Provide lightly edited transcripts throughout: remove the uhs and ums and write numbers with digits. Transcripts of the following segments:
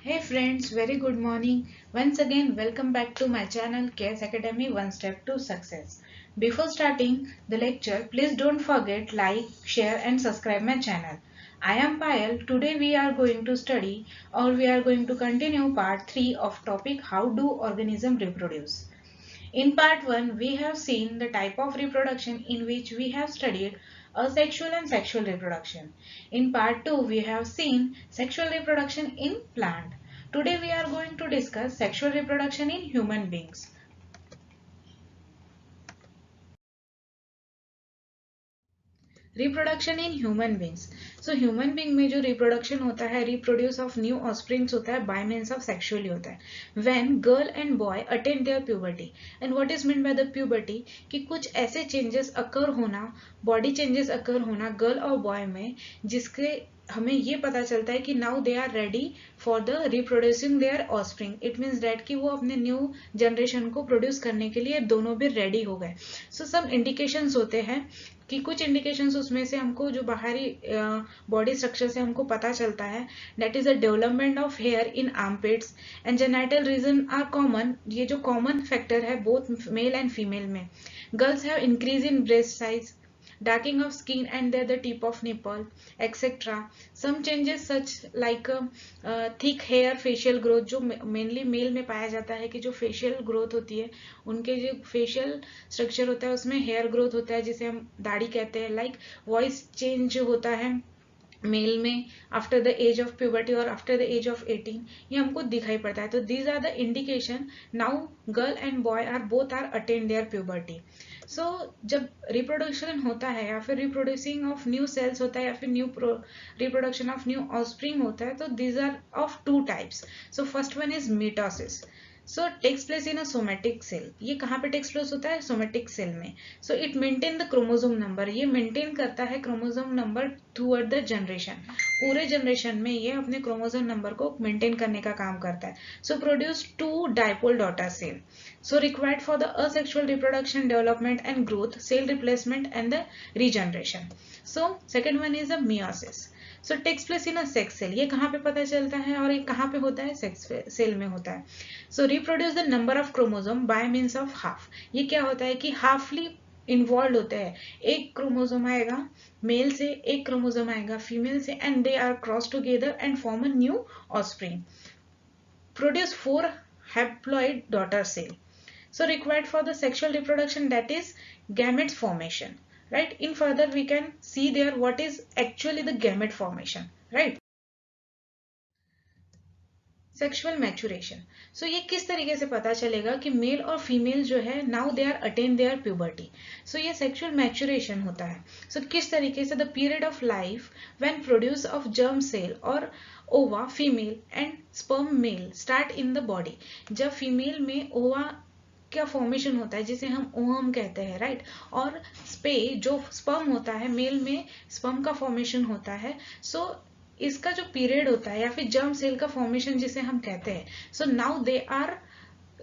Hey friends, very good morning. Once again, welcome back to my channel KS Academy One Step to Success. Before starting the lecture, please don't forget like, share and subscribe my channel. I am Payal. Today we are going to study or we are going to continue part 3 of topic How do organisms reproduce. In part 1, we have seen the type of reproduction in which we have studied asexual and sexual reproduction. In part 2, we have seen sexual reproduction in plant. Today we are going to discuss sexual reproduction in human beings. Reproduction in human beings so human being में जो reproduction होता है reproduce of new offsprings होता है bye means of sexually होता है when girl and boy attain their puberty and what is mean by the puberty कि कुछ ऐसे चेंजेस अकर होना बॉडी चेंजेस अकर होना गर्ल और बॉय में जिसके हमें ये पता चलता है कि now they are ready for the reproducing their offspring it means that कि वो अपने न्यू जनरेशन को प्रोड्यूस करने के लिए दोनों भी रेडी हो गए सो सम इंडिकेशंस होते हैं कि कुछ इंडिकेशंस उसमें से हमको जो बाहरी बॉडी स्ट्रक्चर से हमको पता चलता है that is the development of hair in armpits and genital region are common ये जो कॉमन फैक्टर है बोथ मेल एंड फीमेल में girls have increase in breast size darkening of skin and the tip of nipple etc some changes such like thick hair facial growth जो mainly mail में पाया जाता है कि जो facial growth होती है उनके जो फेशियल स्ट्रक्चर होता है उसमें हेयर ग्रोथ होता है जिसे हम दाढ़ी कहते हैं लाइक वॉइस चेंज होता है मेल में after the age of puberty और आफ्टर द एज ऑफ 18 ये हमको दिखाई पड़ता है तो these are the indication now girl and boy are both are attain their puberty so जब रिप्रोडक्शन होता है या फिर रिप्रोड्यूसिंग ऑफ न्यू सेल्स होता है या फिर new reproduction of new offspring होता है तो these are of two types so first one is mitosis so takes place in a somatic cell ये कहाँ पे टेक्स प्लेस होता है सोमेटिक सेल में so it maintain the chromosome number ये मेंटेन करता है chromosome number throughout the generation पूरे जनरेशन में ये अपने क्रोमोसोम नंबर को मेंटेन करने का काम करता है so produce two diploid daughter cell so required for the asexual reproduction development and growth cell replacement and the regeneration so second one is a meiosis so takes place in a sex cell ये कहाँ पे पता चलता है और ये कहाँ पे होता है सेक्स सेल में होता है so reproduce the number of chromosome by means of half ये क्या होता है कि हाफली इन्वॉल्व होते हैं एक क्रोमोसोम आएगा मेल से एक क्रोमोसोम आएगा फीमेल से and they are cross together and form a new offspring produce 4 haploid daughter cell so required for the sexual reproduction that is gametes formation right in further we can see there what is actually the gamete formation right sexual maturation so ये किस तरीके से पता चलेगा कि mail और female जो है now they are attain their puberty so ये सेक्सुअल मैचुरेशन होता है सो किस तरीके से the period of life when produce of germ cell और ova female and sperm male start in the body जब फीमेल में ओवा क्या फॉर्मेशन होता है जिसे हम ओवम कहते हैं राइट और स्पे जो स्पर्म होता है मेल में स्पर्म का फॉर्मेशन होता है सो इसका जो पीरियड होता है या फिर जर्म सेल का फॉर्मेशन जिसे हम कहते हैं so now they are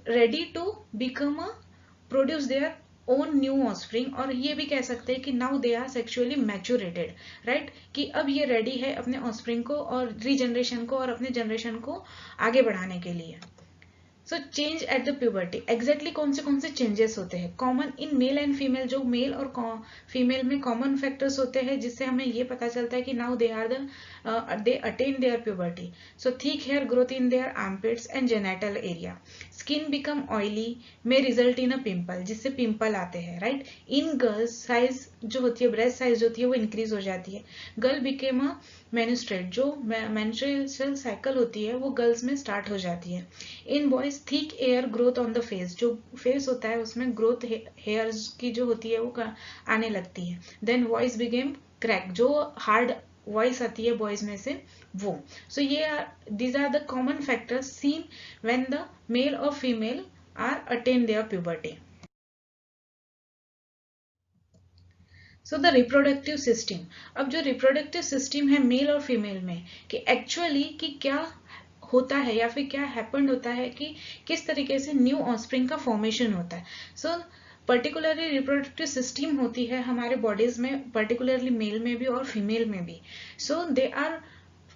ready to become a produce their own new offspring और ये भी कह सकते हैं कि now they are sexually maturated right कि अब ये रेडी है अपने ऑफस्प्रिंग को और रीजनरेशन को और अपने जनरेशन को आगे बढ़ाने के लिए so change at the puberty exactly कौन से चेंजेस होते हैं common in male and female जो मेल और फीमेल में कॉमन फैक्टर्स होते हैं जिससे हमें ये पता चलता है कि now they are they attain their puberty so thick hair growth in their armpits and genital area skin become oily में रिजल्ट इन अ पिंपल जिससे पिंपल आते हैं राइट इन गर्ल्स साइज जो होती है ब्रेस्ट साइज होती है वो इंक्रीज हो जाती है गर्ल बिकेम अ मेन्स्ट्रेट जो मेंस्ट्रुअल साइकिल होती है वो गर्ल्स में स्टार्ट हो जाती है in boys thick air growth on the face जो फेस होता है उसमें ग्रोथ हेयर्स की जो होती है वो आने लगती है देन वॉइस बिकेम क्रैक जो हार्ड वॉइस आती है बॉयज में से वो सो ये these are the common factors seen when the male और female are attain their puberty so the reproductive system अब जो रिप्रोडक्टिव सिस्टम है मेल और फीमेल में कि एक्चुअली कि क्या होता है या फिर क्या हैपेंड होता है कि किस तरीके से न्यू ऑफस्प्रिंग का फॉर्मेशन होता है सो पर्टिकुलरली रिप्रोडक्टिव सिस्टम होती है हमारे बॉडीज में पर्टिकुलरली मेल में भी और फीमेल में भी so they are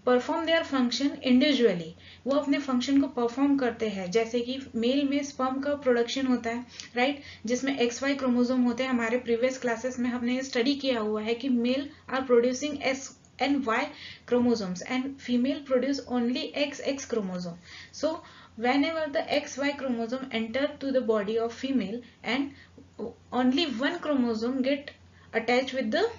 perform their function individually, वो अपने फंक्शन को परफॉर्म करते हैं। जैसे कि मेल में स्पर्म का प्रोडक्शन होता है, राइट, जिसमें XY क्रोमोसोम होते हैं। हमारे प्रीवियस क्लासेस में हमने स्टडी किया हुआ है कि male are producing S and Y chromosomes and female produce only XX chromosome. So whenever the XY chromosome enter to the body of female and only one chromosome get attached with the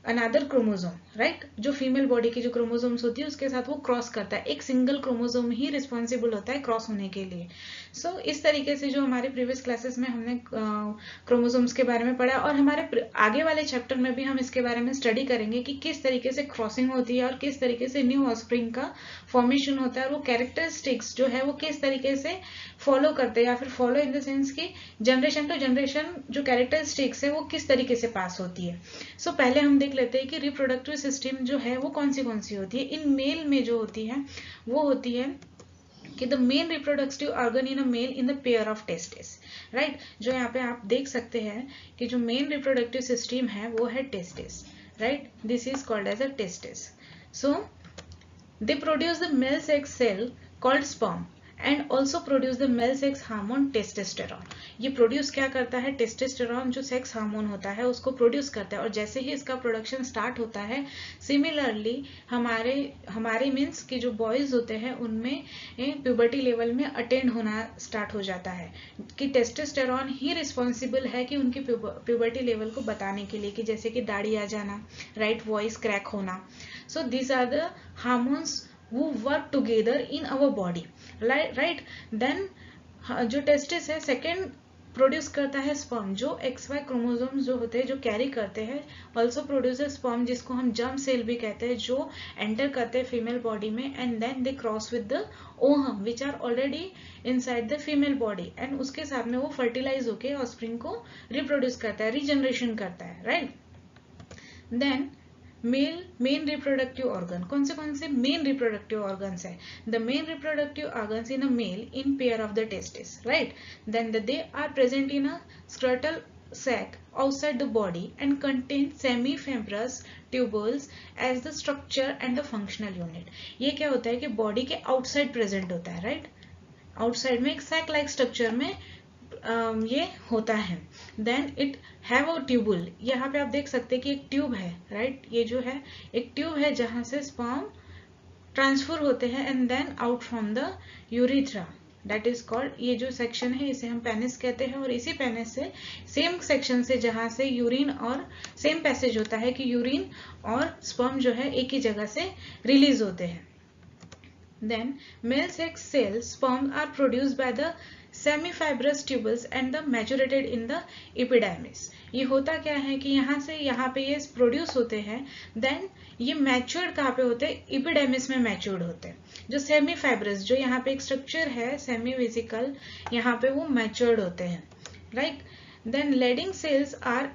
another chromosome, right, जो female body की जो chromosomes होती है उसके साथ वो cross करता है। एक सिंगल क्रोमोसोम ही रिस्पॉन्सिबल होता है क्रॉस होने के लिए। सो इस तरीके से जो हमारे प्रीवियस क्लासेस में हमने क्रोमोसोम्स के बारे में पढ़ा, और हमारे आगे वाले चैप्टर में भी हम इसके बारे में स्टडी करेंगे कि किस तरीके से क्रॉसिंग होती है और किस तरीके से न्यू ऑफस्प्रिंग का फॉर्मेशन होता है, और वो कैरेक्टरिस्टिक्स जो है वो किस तरीके से फॉलो करते हैं, या फिर फॉलो इन द सेंस कि जनरेशन टू जनरेशन जो कैरेक्टरिस्टिक्स है वो किस तरीके से पास होती है। सो पहले हम देख लेते हैं कि रिप्रोडक्टिव सिस्टम जो है वो कौन सी होती है। इन मेल में जो होती है वो होती है कि the main reproductive organ in a male in the pair of testis, right. जो यहाँ पे आप देख सकते हैं कि जो मेन रिप्रोडक्टिव सिस्टम है वो है testis, right, this is called as a testis. So they produce the male sex cell called sperm and also produce the male sex hormone testosterone. ये प्रोड्यूस क्या करता है, टेस्टोस्टेरॉन जो सेक्स हार्मोन होता है उसको प्रोड्यूस करता है, और जैसे ही इसका प्रोडक्शन स्टार्ट होता है, सिमिलरली हमारे मीन्स कि जो बॉयज होते हैं उनमें प्यूबर्टी लेवल में अटेंड होना स्टार्ट हो जाता है, कि टेस्टोस्टेरॉन ही रिस्पॉन्सिबल है कि उनकी प्यूबर्टी लेवल को बताने के लिए, कि जैसे कि दाढ़ी आ जाना, राइट, वॉइस क्रैक होना। So these are the hormones who work together in our body, right. Then जो टेस्टिस है सेकेंड प्रोड्यूस करता है स्पर्म, जो XY क्रोमोसोम्स जो होते हैं जो कैरी करते हैं, ऑल्सो प्रोड्यूसर स्पर्म, जिसको हम जर्म सेल भी कहते हैं, जो एंटर करते हैं फीमेल बॉडी में, and then they cross with the ovum which are already inside the female body, and उसके साथ में वो फर्टिलाइज होके ऑफस्प्रिंग को रिप्रोड्यूस करता है, रीजनरेशन करता है, right. Then main reproductive organ, कौन से मेन रिप्रोडक्टिव ऑर्गन्स है, the main reproductive organs in a male in pair of the testis, right. Then they are present in a scrotal sac outside the body and contain semifibrous tubules as the structure and the functional unit। ये क्या होता है कि body के outside present होता है, right, outside में एक सैक लाइक स्ट्रक्चर में ये होता है। Then it have a tubule, यहाँ पे आप देख सकते हैं कि एक ट्यूब है, राइट, ये जो है एक ट्यूब है जहां से स्पर्म ट्रांसफर होते हैं and then out from the urethra, that is called, ये जो सेक्शन है इसे हम पेनिस कहते हैं, और इसी पेनिस से सेम सेक्शन से जहां से यूरिन और सेम पैसेज होता है कि यूरिन और स्पर्म जो है एक ही जगह से रिलीज होते हैं। Then male sex cells sperm are produced by the semifibrous tubules and the maturated in the epidermis। ये होता क्या है कि यहाँ पे ये प्रोड्यूस होते हैं, देन ये मैच्योर्ड कहाँ पे होते हैं, एपिडर्मिस में मैच्योर्ड होते हैं। जो सेमी फाइब्रस जो यहाँ पे एक स्ट्रक्चर है सेमी वेसिकल, यहाँ पे वो मैच्योर्ड होते हैं, right. Then Leydig cells are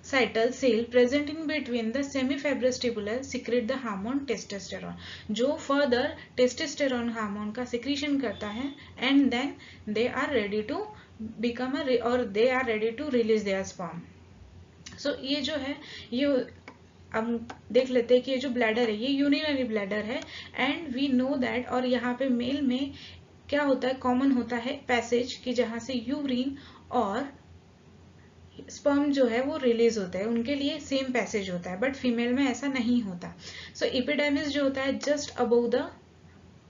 interstitial cell present in between the semifibrous tubule secrete the hormone testosterone, जो फर्दर टेस्टोस्टेरोन हार्मोन का सिक्रीशन करता है, and then they are ready to become और they are ready to release their sperm. So ये जो है ये अब देख लेते हैं कि ये जो ब्लैडर है ये यूरिनरी ब्लैडर है, एंड वी नो दैट, और यहाँ पे मेल में क्या होता है, कॉमन होता है पैसेज कि जहां से यूरिन और स्पर्म जो है वो रिलीज होता है, उनके लिए सेम पैसेज होता है, बट फीमेल में ऐसा नहीं होता। सो एपिडर्मिस जो होता है just above the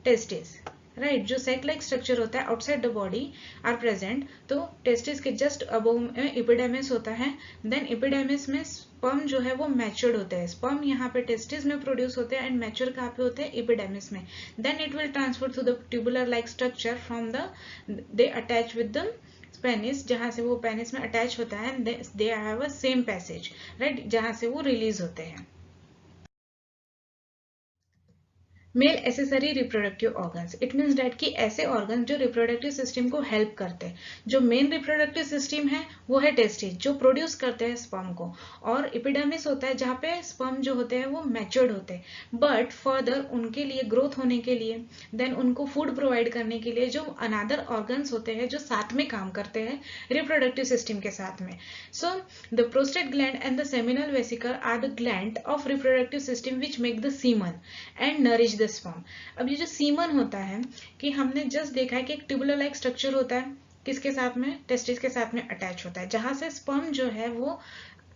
testis, right, जो सेक लाइक स्ट्रक्चर होता है outside the body are present, तो टेस्टिस के जस्ट अबव में एपिडर्मिस होता है। देन एपिडर्मिस में स्पर्म जो है वो मैच्योर्ड होते हैं, स्पर्म यहाँ पे टेस्टिस में प्रोड्यूस होते हैं एंड मैच्योर कहाँ पे होते हैं, एपिडर्मिस में। Then it will transfer to the tubular like structure from the they attach with the penis, जहां से वो पेनिस में अटैच होता है, they have a same passage, right, जहां से वो रिलीज होते हैं। Male accessory reproductive organs, it means that कि ऐसे ऑर्गन जो रिप्रोडक्टिव सिस्टम को हेल्प करते हैं. जो मेन रिप्रोडक्टिव सिस्टम है वो है टेस्टिस, जो प्रोड्यूस करते हैं स्पर्म को, और एपिडर्मिस होता है जहाँ पे स्पर्म जो होते हैं वो मैच्योर्ड होते हैं. बट फर्दर उनके लिए ग्रोथ होने के लिए, देन उनको फूड प्रोवाइड करने के लिए जो अनदर ऑर्गन्स होते हैं जो साथ में काम करते हैं रिप्रोडक्टिव सिस्टम के साथ में. So the prostate gland and the seminal vesicle are the gland of reproductive system which make the semen and nourish the sperm. अब ये जो सीमन होता है कि हमने जस्ट देखा है कि एक ट्यूबुलर लाइक स्ट्रक्चर होता है, किसके साथ में, टेस्टिस के साथ में अटैच होता है, जहां से स्पर्म जो है वो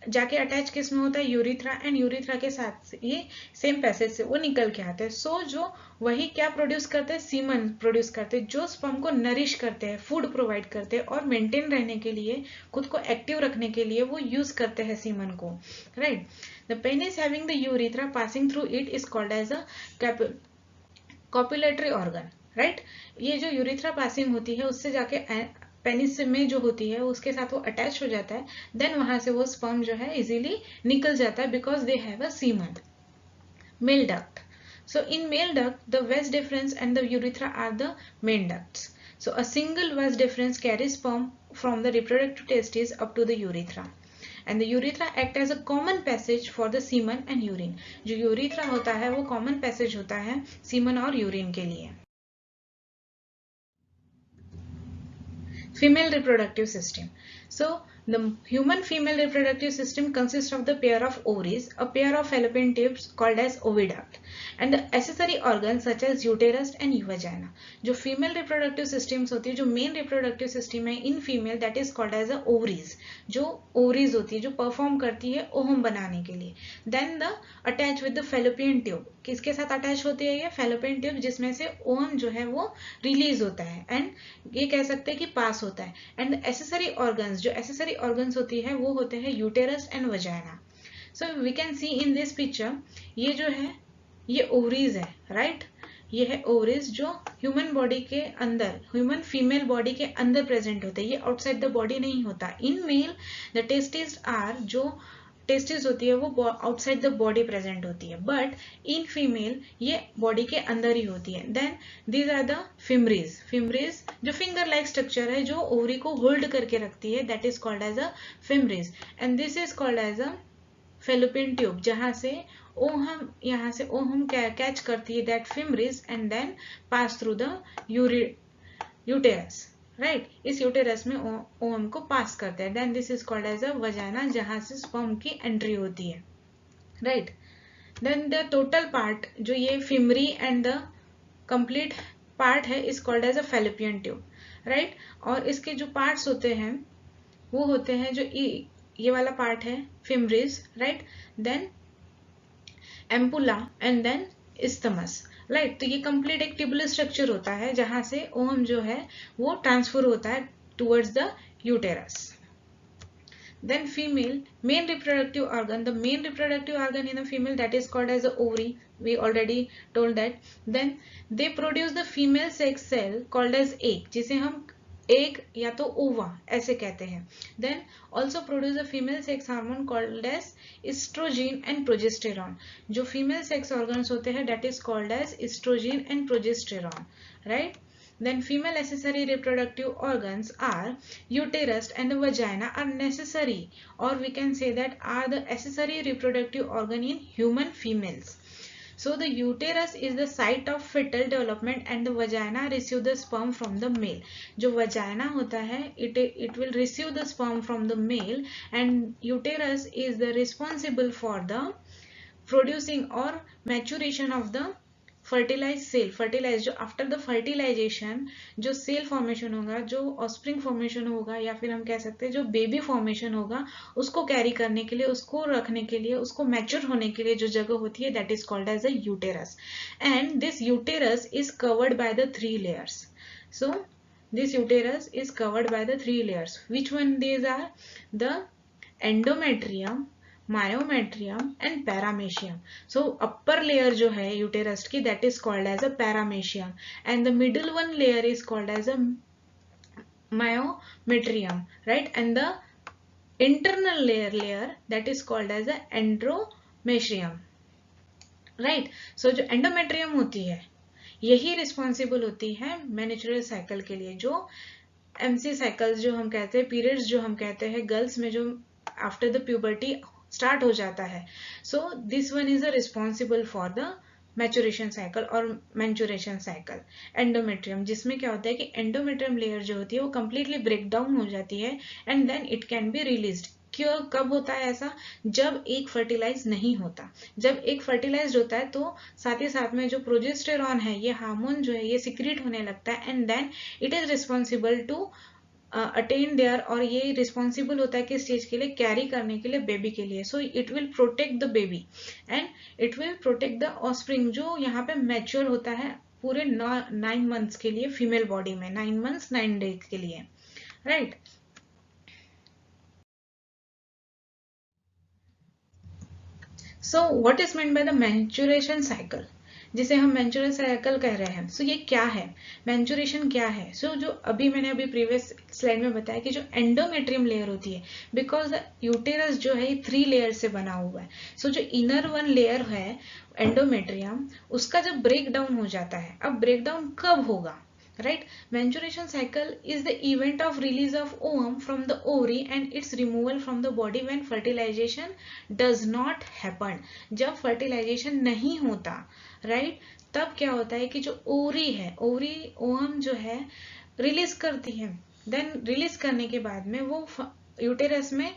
जाके अटैच किस में होता है, यूरिथ्रा, एंड यूरिथ्रा के साथ ये सेम पैसेज से वो निकल के आते हैं. सो जो वही क्या प्रोड्यूस करते हैं, सीमन प्रोड्यूस करते हैं, जो स्पर्म को नरिश करते हैं, फूड प्रोवाइड करते हैं, और मेंटेन रहने के लिए, खुद को एक्टिव रखने के लिए वो यूज करते हैं सीमन को, right. The penis having the urethra passing through it is called as a copulatory organ, right. ये जो यूरिथ्रा पासिंग होती है उससे जाके पेनिस में जो होती है उसके साथ वो अटैच हो जाता है, देन वहां से वो स्पर्म जो है इजीली निकल जाता है because they have a semen. Male duct. So in male duct, the vas deferens and the urethra are the main ducts. So a single vas deferens carries sperm from the reproductive testes up to the urethra. And the urethra act as a common passage for the semen and urine. जो urethra होता है वो common passage होता है semen और urine के लिए. Female reproductive system. So the human female reproductive system consists of the pair of ovaries, a pair of fallopian tubes called as oviduct, and the accessory organs such as uterus and vagina. जो female reproductive systems होती है, जो main reproductive system है in female, that is called as a ovaries. जो ovaries होती है जो perform करती है ovum बनाने के लिए. Then the attach with the fallopian tube. किसके साथ अटैच होती है ये fallopian tube, जिसमें से ovum जो है वो रिलीज होता है, एंड ये कह सकते हैं कि पास होता है. एंड एसेसरी ऑर्गन्स, जो एसेसरी ऑर्गन्स होती है वो होते हैं uterus and vagina. So we can see in this picture, ये जो है ये ओवरीज है, राइट. ये है ओवरीज जो ह्यूमन बॉडी के अंदर, ह्यूमन फीमेल बॉडी के अंदर प्रेजेंट होते हैं, ये आउटसाइड द बॉडी नहीं होता. In male the testis are, जो टेस्टिस होती है वो आउटसाइड द बॉडी प्रेजेंट होती है, बट इन फीमेल ये बॉडी के अंदर ही होती है. Then these are the fimbriae. Fimbriae जो फिंगर लाइक स्ट्रक्चर है जो ओवरी को होल्ड करके रखती है, that is called as a fimbriae. And this is called as a fallopian tube, जहां से ओहम, यहाँ से ओहम कैच करती है that fimbriae and then pass through the uterus, right. इस यूटेरस में ओवम को पास करते हैं. Then this is called as a vagina, जहां से स्पर्म की एंट्री होती है, right. Then the total part, जो ये fimbria and the complete part है, is called as a fallopian tube, right. और इसके जो पार्ट्स होते हैं वो होते हैं, जो ये वाला पार्ट है fimbriae, right. Then ampulla and then isthmus, right. तो ये कंप्लीट एक ट्यूबुलर स्ट्रक्चर होता है जहां से ओहम जो है वो ट्रांसफर होता है towards the uterus. Then female main reproductive organ, the main reproductive organ in the female, that is called as the ovary. We already told that. Then they produce the female sex cell called as egg, जिसे हम egg या तो ओवा ऐसे कहते हैं. Then also produce a female sex hormone called as oestrogen and progesterone. जो female sex organs होते हैं that is called as oestrogen and progesterone, right. Then female accessory reproductive organs are uterus and vagina are necessary, or we can say that are the accessory reproductive organ in human females. So the uterus is the site of fetal development and the vagina receive the sperm from the male. जो vagina होता है it will receive the sperm from the male, and uterus is the responsible for the producing or maturation of the fertilize cell. Fertilize जो after the fertilization जो cell formation होगा, जो offspring formation होगा, या फिर हम कह सकते हैं जो बेबी फॉर्मेशन होगा, उसको कैरी करने के लिए, उसको रखने के लिए, उसको मैच्योर होने के लिए जो जगह होती है that is called as a uterus. And this uterus is covered by the 3 layers. So this uterus is covered by the 3 layers. Which one these are? The endometrium, myometrium and paramecium. So upper layer जो है uterus की that is called as a paramecium, and the middle one layer is called as a myometrium, right. And the internal layer that is called as a endometrium, right. So जो endometrium होती है यही responsible होती है menstrual cycle के लिए, जो MC cycles जो हम कहते हैं, पीरियड्स जो हम कहते हैं गर्ल्स में जो आफ्टर द प्यूबर्टी स्टार्ट हो जाता है। So this one is a responsible for the maturation cycle और मेंचुरेशन साइकिल। एंडोमेट्रियम, जिसमें क्या होता है कि एंडोमेट्रियम लेयर जो होती है वो कंप्लीटली ब्रेक डाउन हो जाती है and then it can be released. क्यों, कब होता है ऐसा? जब एक फर्टिलाइज नहीं होता। जब एक फर्टिलाइज होता है तो साथ ही साथ में जो प्रोजेस्टेरॉन है, ये हार्मोन जो है ये सिक्रीट होने लगता है and then it is responsible to attain their, और ये रिस्पॉन्सिबल होता है किस चीज के लिए? कैरी करने के लिए, बेबी के लिए। सो it will protect the baby and it will protect the offspring जो यहाँ पे मैच्योर होता है पूरे 9 मंथ्स के लिए फीमेल बॉडी में, 9 मंथ्स 9 डेज के लिए, right. So what is mean by the menstruation cycle, जिसे हम मेंस्ट्रुअल साइकिल कह रहे हैं। सो ये क्या है, मेंस्ट्रुएशन क्या है? सो जो मैंने प्रीवियस स्लाइड में बताया कि जो एंडोमेट्रियम लेयर होती है, बिकॉज यूटेरस जो है 3 लेयर से बना हुआ है। सो जो इनर वन लेयर है एंडोमेट्रियम, उसका जब ब्रेक डाउन हो जाता है, अब ब्रेक डाउन कब होगा? Right, menstruation cycle is the event of release of ovum from the ovary and its removal from the body when fertilization does not happen. जब fertilization नहीं होता, right, तब क्या होता है कि जो ओवरी है, ओवरी ओवम जो है रिलीज करती है, देन रिलीज करने के बाद में वो यूटेरस में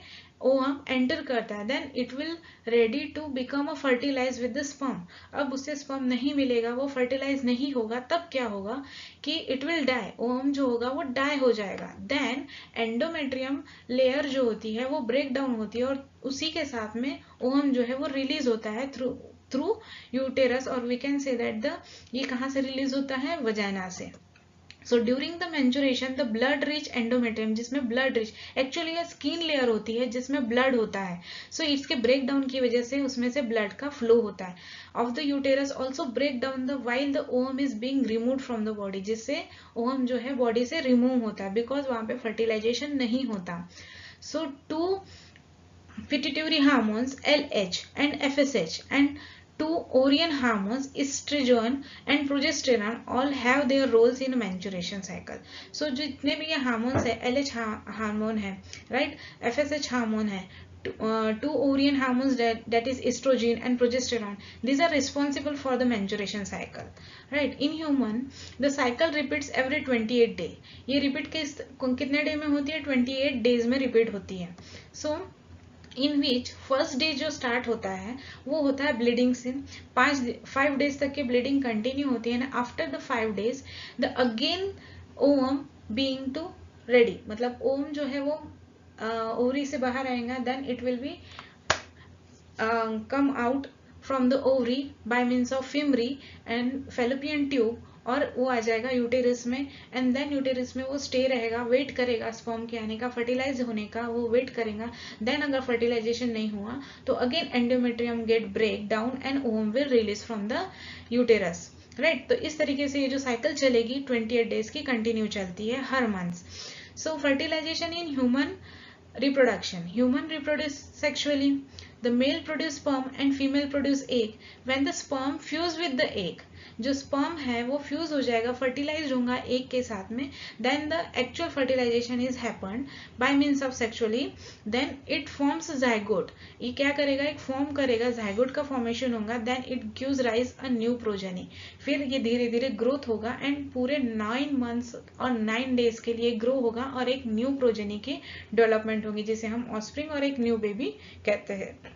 ओवम एंटर करता है, then it will ready to become a fertilize with the sperm. अब उससे स्पर्म नहीं मिलेगा, वो फर्टिलाइज नहीं होगा, तब क्या होगा कि इट विल डाई, ओवम जो होगा वो डाई हो जाएगा। देन एंडोमेट्रियम लेयर जो होती है वो ब्रेक डाउन होती है और उसी के साथ में ओवम जो है वो रिलीज होता है थ्रू यूटेरस, और we can say that the ये कहाँ से रिलीज होता है? वजाइना से। So during the menstruation the blood rich endometrium, जिसमें ब्लड रिच, एक्चुअली ये स्किन लेयर होती है जिसमें ब्लड होता है। सो इसके ब्रेक डाउन की वजह से उसमें से ब्लड का फ्लो होता है of the uterus also break down the while the ovum is being removed from the body, जिससे ओवम जो है बॉडी से रिमूव होता है बिकॉज वहां पे फर्टिलाइजेशन नहीं होता। सो to pituitary hormones LH and FSH and two ovarian hormones estrogen and progesterone all have their roles in menstruation cycle. So जितने भी ये हार्मोन्स है, LH हार्मोन है, राइट, FSH हार्मोन है, two ovarian hormones that is estrogen and progesterone, these are responsible for the menstruation cycle, right. In human the cycle repeats every 28 day, ये repeat कितने day में होती है? 28 days में repeat होती है। सो इन विच फर्स्ट डे जो स्टार्ट होता है वो होता है ब्लीडिंग से, 5 डेज तक की ब्लीडिंग कंटिन्यू होती है। After the 5 days the again ovum being to ready, मतलब ओवम जो है वो ओवरी से बाहर आएगा, then it will be come out from the ovary by means of fimbriae and fallopian tube, और वो आ जाएगा यूटेरस में एंड देन यूटेरस में वो स्टे रहेगा, वेट करेगा स्पर्म के आने का, फर्टिलाइज होने का, वो वेट करेगा। देन अगर फर्टिलाइजेशन नहीं हुआ तो again endometrium get break down and ovum will release from the uterus, right. तो इस तरीके से ये जो साइकिल चलेगी 28 डेज की कंटिन्यू चलती है हर month. So fertilization in human reproduction, human reproduce sexually, the male produce sperm and female produce egg. When the sperm fuse with the egg, जो स्पर्म है वो फ्यूज हो जाएगा, फर्टिलाइज होगा एग के साथ में, then the actual fertilization is happened by means of sexually, then it forms zygote, ये क्या करेगा? एक फॉर्म करेगा, जाइगोट का फॉर्मेशन होगा, then it gives rise a new progeny, फिर ये धीरे धीरे ग्रोथ होगा एंड पूरे 9 मंथ्स और 9 डेज के लिए ग्रो होगा और एक न्यू प्रोजेनी की डेवलपमेंट होगी, जिसे हम ऑस्प्रिंग और एक न्यू बेबी कहते हैं।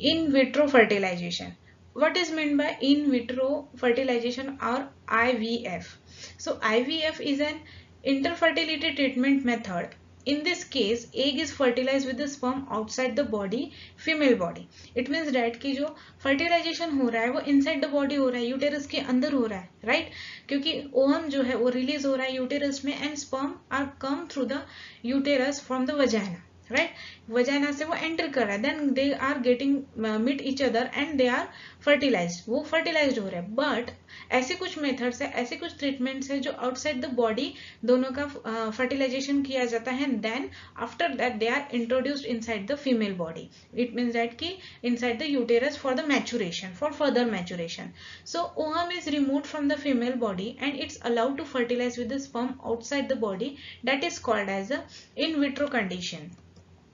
In vitro fertilization, what is meant by in vitro fertilization or IVF? So IVF is an interfertility treatment method. In this case egg is fertilized with the sperm outside the body, female body. It means that कि जो fertilization हो रहा है वो inside the body हो रहा है, uterus के अंदर हो रहा है, right? क्योंकि ओवम जो है वो रिलीज हो रहा है यूटेरस में and sperm are come through the uterus from the vagina, right, vagina से वो एंटर कर रहा है, then they are getting meet each other and they are fertilized, वो फर्टिलाइज्ड हो रहे हैं. बट ऐसे कुछ मेथड्स है, ऐसे कुछ ट्रीटमेंट्स है जो आउटसाइड द बॉडी दोनों का फर्टिलाइजेशन किया जाता है, then after that they are introduced inside the female body. It means that कि inside the uterus for the maturation, for further maturation. So ovum is removed from the female body and it's allowed to fertilize with the sperm outside the body. That is called as a in vitro condition.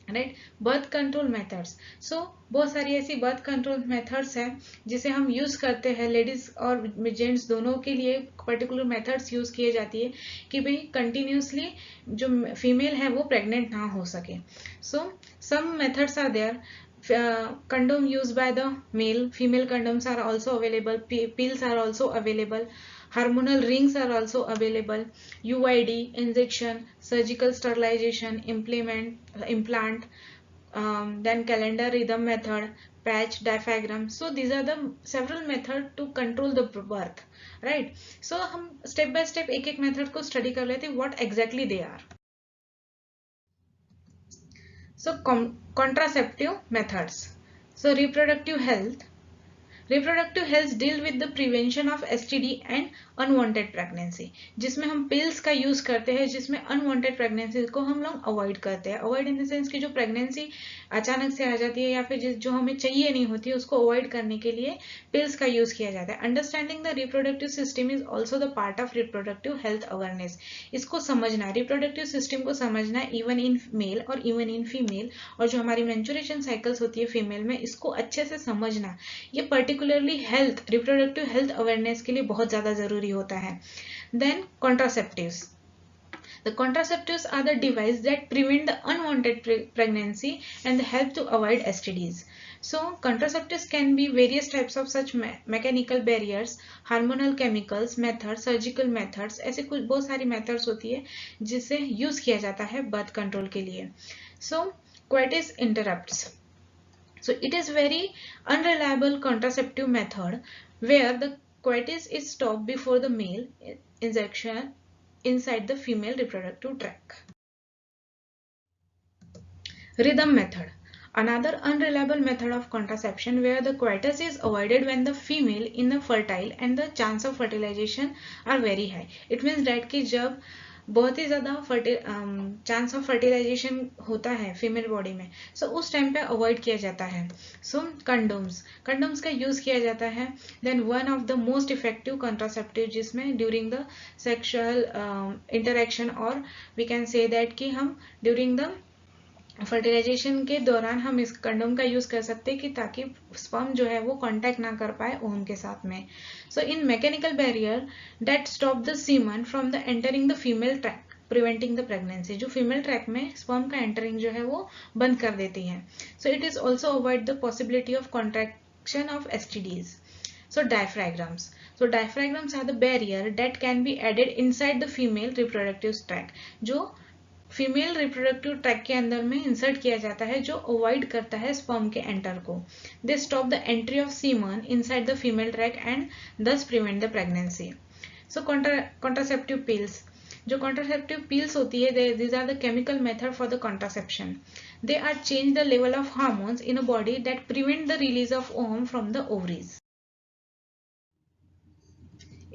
Right, birth control methods. So बहुत सारी ऐसी birth control methods हैं जिसे हम use करते हैं, ladies और gents दोनों के लिए पर्टिकुलर मेथड्स यूज किए जाती है कि भाई कंटिन्यूसली जो फीमेल है वो प्रेग्नेंट ना हो सके. So some methods are there. Condom used by the male, female condoms are also available, pills are also available, hormonal rings are also available, UID, injection, surgical sterilization, implant, then calendar rhythm method, patch, diaphragm. So these are the several methods to control the birth, right? So हम step by step एक एक method को study कर लेते हैं what exactly they are. So contraceptive methods. So reproductive health deal with the prevention of STD and unwanted pregnancy, जिसमें हम pills का यूज करते हैं, जिसमें अनवांटेड प्रेगनेंसी को हम लोग अवॉइड करते हैं. अवॉइड इन द सेंस कि जो प्रेगनेंसी अचानक से आ जाती है या फिर जो हमें चाहिए नहीं होती है उसको अवॉइड करने के लिए पिल्स का यूज किया जाता है. Understanding the reproductive system is also the part of reproductive health awareness. इसको समझना, रिप्रोडक्टिव सिस्टम को समझना इवन इन मेल और इवन इन फीमेल, और जो हमारी मेंस्ट्रुएशन साइकिल्स होती है फीमेल में, इसको अच्छे से समझना ये particularly health, reproductive health awareness के लिए बहुत ज्यादा जरूरी होता है. Then contraceptives. The contraceptives are the device that prevent the unwanted pregnancy and help to avoid STDs. So contraceptives can be various types of such mechanical barriers, hormonal chemicals, methods, surgical methods. ऐसे कुछ बहुत सारी methods होती है जिसे use किया जाता है birth control के लिए. So coitus interrupts. So it is very unreliable contraceptive method where the coitus is stopped before the male injection inside the female reproductive tract. Rhythm method. Another unreliable method of contraception where the coitus is avoided when the female is fertile and the chance of fertilization are very high. It means that कि जब बहुत ही ज्यादा chance of fertilisation होता है female body में, सो उस time पे avoid किया जाता है. सो कंडोम्स का यूज किया जाता है. Then one of the most effective contraceptive जिसमें ड्यूरिंग द सेक्सुअल इंटरेक्शन, और वी कैन से दैट कि हम ड्यूरिंग द फर्टिलाइजेशन के दौरान हम इस कंडोम का यूज कर सकते हैं कि ताकि स्पर्म जो है वो कांटेक्ट ना कर पाए ओवम के साथ में. So in mechanical barrier that stop the semen from the entering the female tract preventing the pregnancy. जो फीमेल ट्रैक में स्पर्म का एंटरिंग जो है वो बंद कर देती है. So it is also avoid the possibility of contraction of STDs. So diaphragms. So diaphragms are the barrier that can be added inside the female reproductive tract. जो फीमेल रिप्रोडक्टिव ट्रैक के अंदर में इंसर्ट किया जाता है जो avoid करता है स्पर्म के एंटर को. They stop the entry of semen inside the female tract and thus prevent the pregnancy. So contraceptive pills. जो कॉन्ट्रासेप्टिव पिल्स होती है, these are the chemical method for the contraception. They are change the level of hormones in a body that prevent the release of ovum from the ovaries.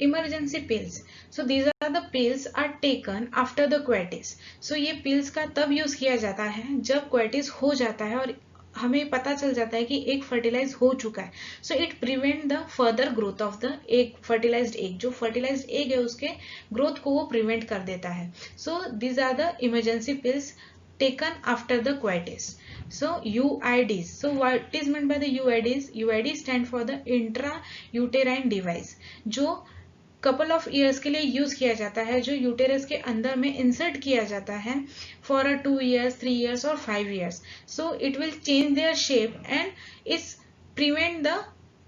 Emergency pills. So these are the pills are taken after the coitus. So ये pills का तब use किया जाता है जब क्वेटिस हो जाता है और हमें पता चल जाता है कि एग फर्टिलाइज हो चुका है. So it prevent the further growth of the egg, fertilized egg. जो फर्टिलाइज्ड एग है उसके ग्रोथ को वो प्रिवेंट कर देता है. So these are the emergency pills taken after the coitus. So UIDs. So what is meant by the UIDs? UIDs stand for the intrauterine device, जो couple of years के लिए यूज किया जाता है, जो यूटेरस के अंदर में इंसर्ट किया जाता है फॉर 2 years, 3 years और 5 years. So it will change their shape and is prevent the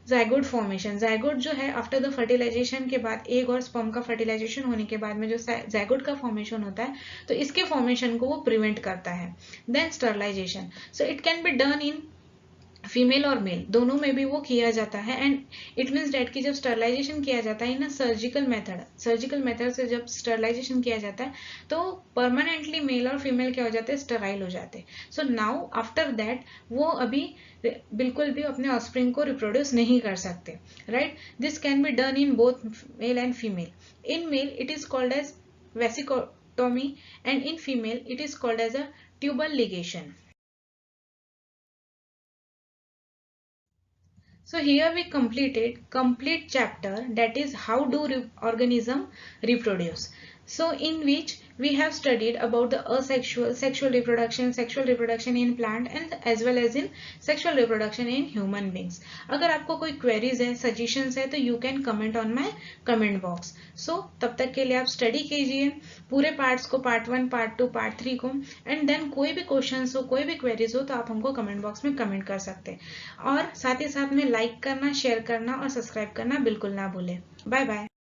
zygote formation. Zygote जो है आफ्टर द फर्टिलाइजेशन के बाद, एग और स्पर्म का फर्टिलाइजेशन होने के बाद में जो जाइगोट का फॉर्मेशन होता है, तो इसके फॉर्मेशन को वो प्रिवेंट करता है. Then sterilization. So it can be done in female और मेल दोनों में भी वो किया जाता है। एंड इट मीन्स डेट कि जब स्टरलाइजेशन किया जाता है ना सर्जिकल मेथड से जब स्टरलाइजेशन किया जाता है तो परमानेंटली मेल और फीमेल क्या हो जाते हैं, स्टराइल हो जाते हैं। सो नाउ आफ्टर दैट वो अभी बिल्कुल भी अपने ऑफस्प्रिंग को रिप्रोड्यूस नहीं कर सकते, right. This can be done in both male and female. In male it is called as vasectomy and in female it is called as a tubal ligation. So here we completed complete chapter, that is how do organism reproduce. So in which we have studied about the sexual reproduction in plant and as well as in sexual reproduction in human beings. अगर आपको कोई queries है, suggestions है तो you can comment on my comment box. So तब तक के लिए आप study कीजिए पूरे parts को, part 1, part 2, part 3 को, and then कोई भी questions हो, कोई भी queries हो तो आप हमको comment box में comment कर सकते हैं। और साथ ही साथ में लाइक करना, शेयर करना और सब्सक्राइब करना बिल्कुल ना भूलें। Bye bye.